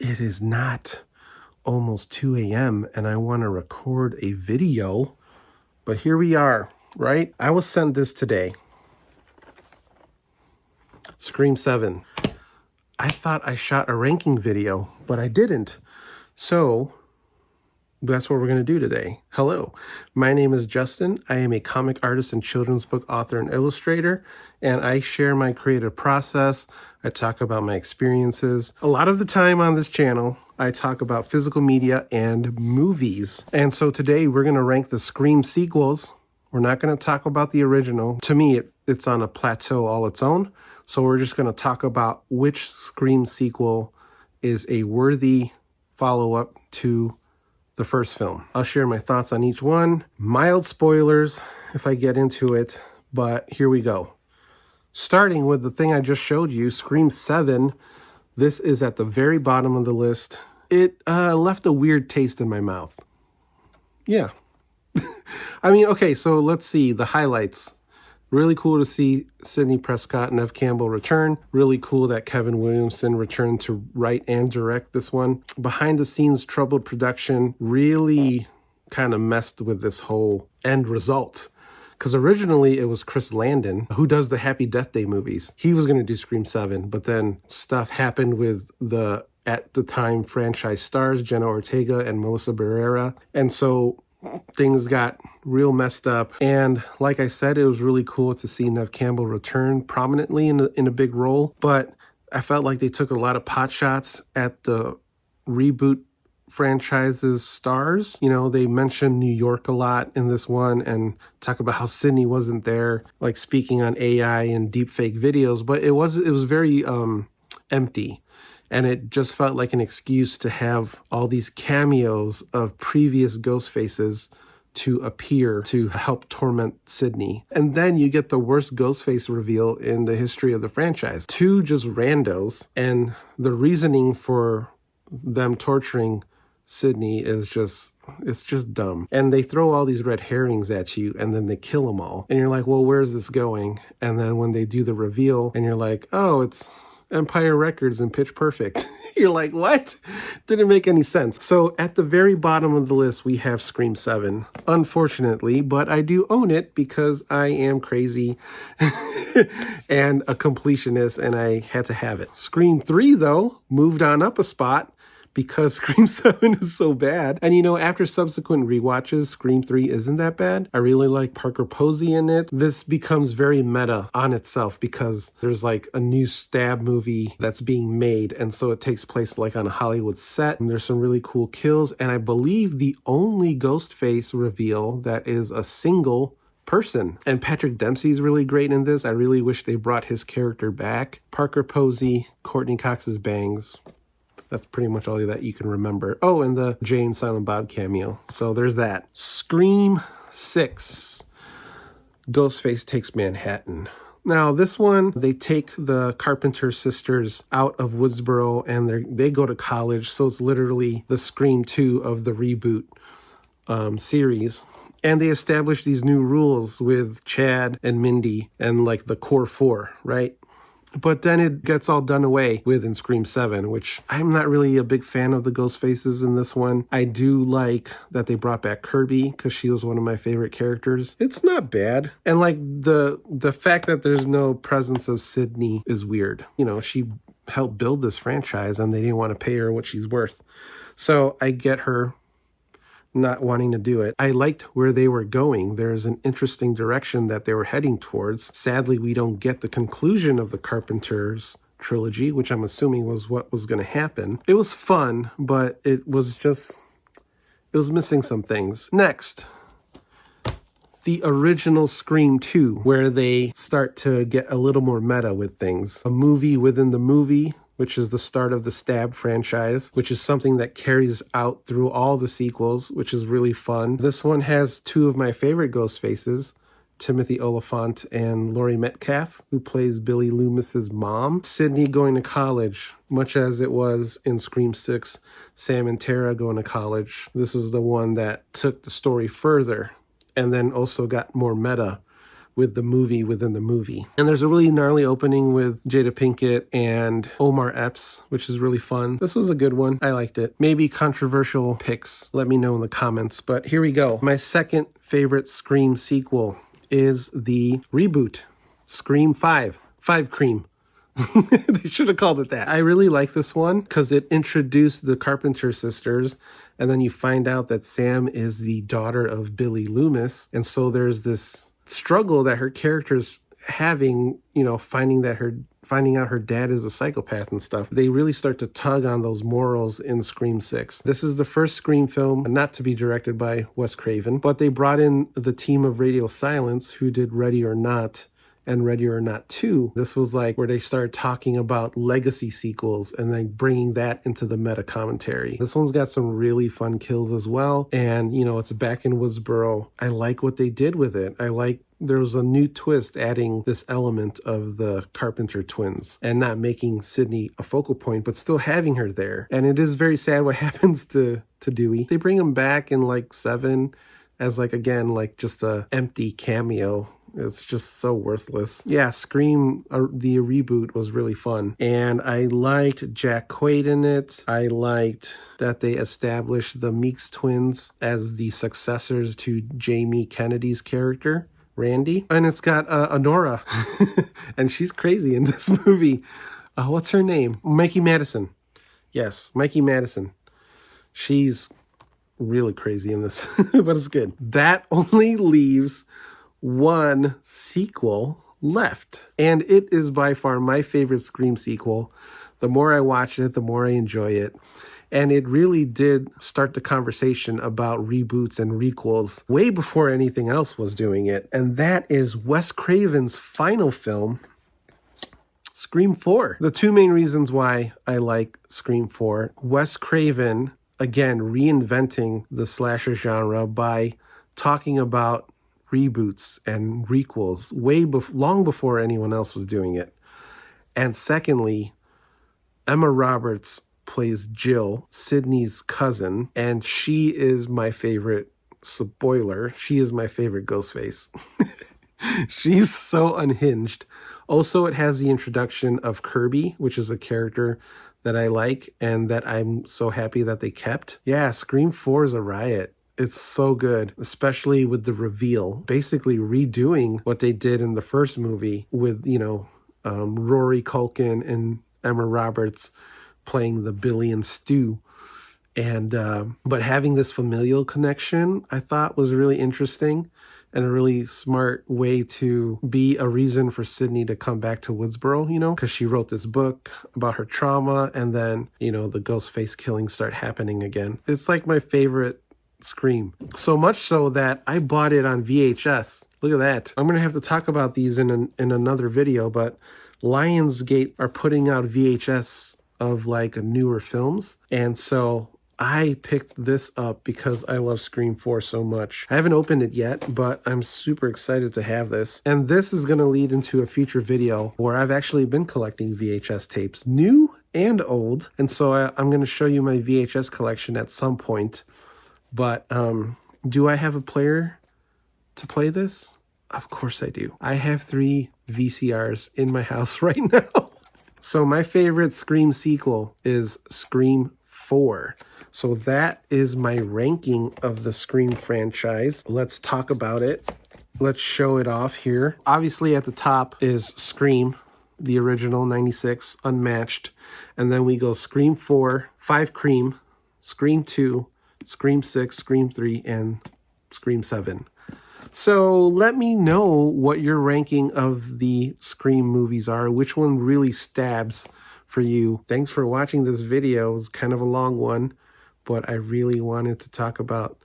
it is not almost 2 a.m. and I want to record a video, but here we are, right? I was sent this today. Scream 7. I thought I shot a ranking video, but I didn't. So that's what we're going to do today. Hello, my name is Justin. I am a comic artist and children's book author and illustrator, and I share my creative process. I talk about my experiences. A lot of the time on this channel, I talk about physical media and movies. And so today we're going to rank the Scream sequels. We're not going to talk about the original. To me, it's on a plateau all its own. So we're just going to talk about which Scream sequel is a worthy follow-up to the first film. I'll share my thoughts on each one. Mild spoilers if I get into it, but here we go. Starting with the thing I just showed you, Scream 7. This is at the very bottom of the list. It left a weird taste in my mouth. Yeah. I mean, okay, so let's see the highlights. Really cool to see Sidney Prescott and Neve Campbell return. Really cool that Kevin Williamson returned to write and direct this one. Behind the scenes troubled production really kind of messed with this whole end result. Because originally it was Chris Landon, who does the Happy Death Day movies. He was going to do Scream 7, but then stuff happened with the, at the time, franchise stars, Jenna Ortega and Melissa Barrera. And so things got real messed up. And like I said, it was really cool to see Neve Campbell return prominently in a big role. But I felt like they took a lot of pot shots at the reboot franchise's stars. You know, they mentioned New York a lot in this one and talk about how Sidney wasn't there, like speaking on AI and deepfake videos. But it was very empty. And it just felt like an excuse to have all these cameos of previous ghost faces to appear to help torment Sidney. And then you get the worst Ghostface reveal in the history of the franchise. Two just randos, and the reasoning for them torturing Sidney is just, it's just dumb. And they throw all these red herrings at you and then they kill them all. And you're like, well, where's this going? And then when they do the reveal and you're like, oh, it's Empire Records and Pitch Perfect. You're like, what? Didn't make any sense. So at the very bottom of the list, we have Scream 7. Unfortunately, but I do own it because I am crazy and a completionist and I had to have it. Scream 3, though, moved on up a spot because Scream 7 is so bad. And you know, after subsequent rewatches, Scream 3 isn't that bad. I really like Parker Posey in it. This becomes very meta on itself because there's like a new Stab movie that's being made. And so it takes place like on a Hollywood set. And there's some really cool kills. And I believe the only Ghostface reveal that is a single person. And Patrick Dempsey's really great in this. I really wish they brought his character back. Parker Posey, Courtney Cox's bangs. That's pretty much all that you can remember. Oh, and the Jay and Silent Bob cameo. So there's that. Scream 6. Ghostface Takes Manhattan. Now, this one, they take the Carpenter sisters out of Woodsboro and they go to college. So it's literally the Scream 2 of the reboot series. And they establish these new rules with Chad and Mindy and like the core four, right? But then it gets all done away with in Scream 7, which I'm not really a big fan of the ghost faces in this one. I do like that they brought back Kirby because she was one of my favorite characters. It's not bad. And like the fact that there's no presence of Sidney is weird. You know, she helped build this franchise and they didn't want to pay her what she's worth. So I get her not wanting to do it. I liked where they were going. There's an interesting direction that they were heading towards. Sadly, we don't get the conclusion of the Carpenter's trilogy, which I'm assuming was what was going to happen. It was fun, but it was missing some things. Next, the original Scream 2, where they start to get a little more meta with things. A movie within the movie, which is the start of the STABS franchise, which is something that carries out through all the sequels, which is really fun. This one has two of my favorite ghost faces, Timothy Olyphant and Laurie Metcalf, who plays Billy Loomis's mom. Sidney going to college, much as it was in Scream 6, Sam and Tara going to college. This is the one that took the story further and then also got more meta with the movie within the movie. And there's a really gnarly opening with Jada Pinkett and Omar Epps, which is really fun. This was a good one. I liked it. Maybe controversial picks. Let me know in the comments. But here we go. My second favorite Scream sequel is the reboot, Scream 5. 5 Cream. They should have called it that. I really like this one because it introduced the Carpenter sisters, and then you find out that Sam is the daughter of Billy Loomis. And so there's this struggle that her character's having, you know, finding out her dad is a psychopath and stuff. They really start to tug on those morals in Scream 6. This is the first Scream film not to be directed by Wes Craven, but they brought in the team of Radio Silence who did Ready or Not and Ready or Not 2. This was like where they started talking about legacy sequels and then bringing that into the meta commentary. This one's got some really fun kills as well. And, you know, it's back in Woodsboro. I like what they did with it. There was a new twist adding this element of the Carpenter twins and not making Sydney a focal point, but still having her there. And it is very sad what happens to Dewey. They bring him back in like 7 as like, again, like just a empty cameo. It's just so worthless. Yeah, Scream, the reboot was really fun. And I liked Jack Quaid in it. I liked that they established the Meeks twins as the successors to Jamie Kennedy's character, Randy. And it's got Honora. And she's crazy in this movie. What's her name? Mikey Madison. Yes, Mikey Madison. She's really crazy in this, but it's good. That only leaves one sequel left, and it is by far my favorite Scream sequel. The more I watch it, the more I enjoy it, and it really did start the conversation about reboots and requels way before anything else was doing it, and that is Wes Craven's final film, Scream 4. The two main reasons why I like Scream 4, Wes Craven, again, reinventing the slasher genre by talking about reboots and requels long before anyone else was doing it. And secondly, Emma Roberts plays Jill, Sydney's cousin, and she is my favorite, spoiler, she is my favorite Ghostface. She's so unhinged. Also, it has the introduction of Kirby, which is a character that I like and that I'm so happy that they kept. Yeah, Scream 4 is a riot. It's so good, especially with the reveal, basically redoing what they did in the first movie with, you know, Rory Culkin and Emma Roberts playing the Billy and Stu. And, but having this familial connection, I thought was really interesting and a really smart way to be a reason for Sydney to come back to Woodsboro, you know, because she wrote this book about her trauma and then, you know, the Ghostface killings start happening again. It's like my favorite Scream. So much so that I bought it on VHS. Look at that. I'm going to have to talk about these in another video, but Lionsgate are putting out VHS of like newer films. And so I picked this up because I love Scream 4 so much. I haven't opened it yet, but I'm super excited to have this. And this is going to lead into a future video where I've actually been collecting VHS tapes, new and old. And so I'm going to show you my VHS collection at some point. But do I have a player to play this? Of course I do. I have 3 VCRs in my house right now. So my favorite Scream sequel is Scream 4. So that is my ranking of the Scream franchise. Let's talk about it. Let's show it off here. Obviously at the top is Scream, the original 96, unmatched. And then we go Scream 4, 5 Cream, Scream 2, Scream 6, Scream 3, and Scream 7. So let me know what your ranking of the Scream movies are, which one really stabs for you. Thanks for watching this video. It was kind of a long one, but I really wanted to talk about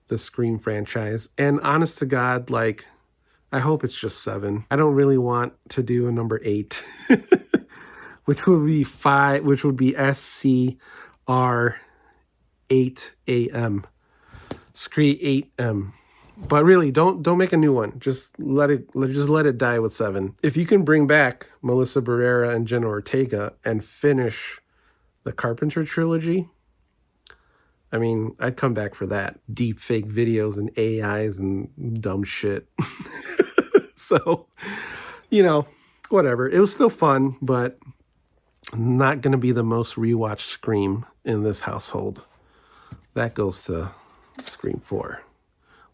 the Scream franchise. And honest to God, like, I hope it's just 7. I don't really want to do a number 8, which would be SCR 8AM. Scree 8M. But really, don't make a new one. Just let it die with 7. If you can bring back Melissa Barrera and Jenna Ortega and finish the Carpenter trilogy, I mean, I'd come back for that. Deep fake videos and AIs and dumb shit. So, you know, whatever. It was still fun, but not going to be the most rewatched Scream in this household. That goes to Scream 4.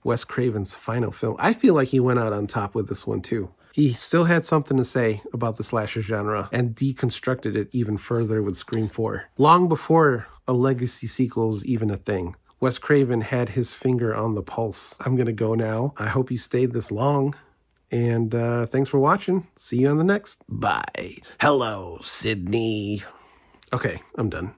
Wes Craven's final film. I feel like he went out on top with this one too. He still had something to say about the slasher genre and deconstructed it even further with Scream 4. Long before a legacy sequel was even a thing, Wes Craven had his finger on the pulse. I'm going to go now. I hope you stayed this long. And thanks for watching. See you on the next. Bye. Hello, Sydney. Okay, I'm done.